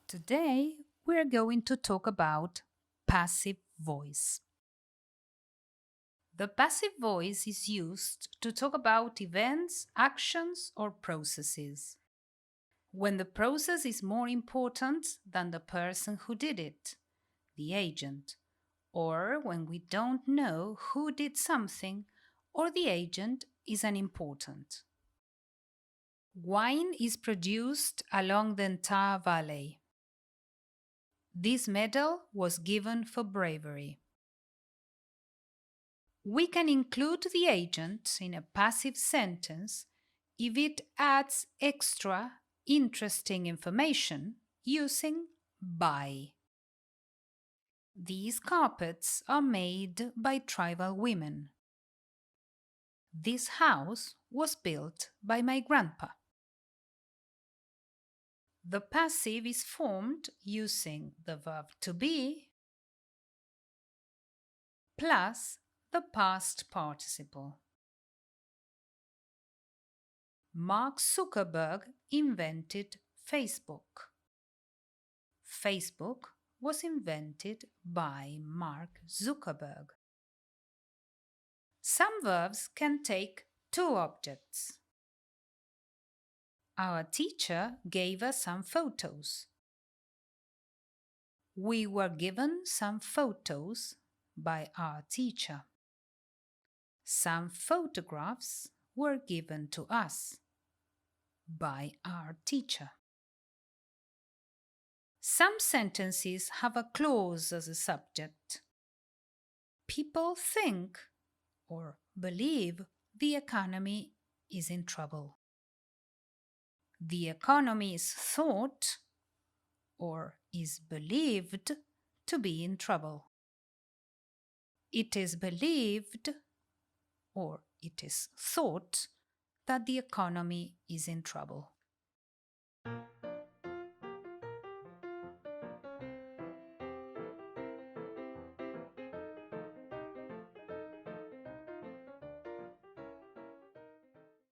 Today, we're going to talk about passive voice. The passive voice is used to talk about events, actions, or processes. When the process is more important than the person who did it, the agent, or when we don't know who did something or the agent is unimportant. Wine is produced along the entire valley. This medal was given for bravery. We can include the agent in a passive sentence if it adds extra interesting information using by. These carpets are made by tribal women. This house was built by my grandpa. The passive is formed using the verb to be plus the past participle. Mark Zuckerberg invented Facebook. Facebook was invented by Mark Zuckerberg. Some verbs can take two objects. Our teacher gave us some photos. We were given some photos by our teacher. Some photographs were given to us by our teacher. Some sentences have a clause as a subject. People think or believe the economy is in trouble. The economy is thought or is believed to be in trouble. It is believed or it is thought that the economy is in trouble.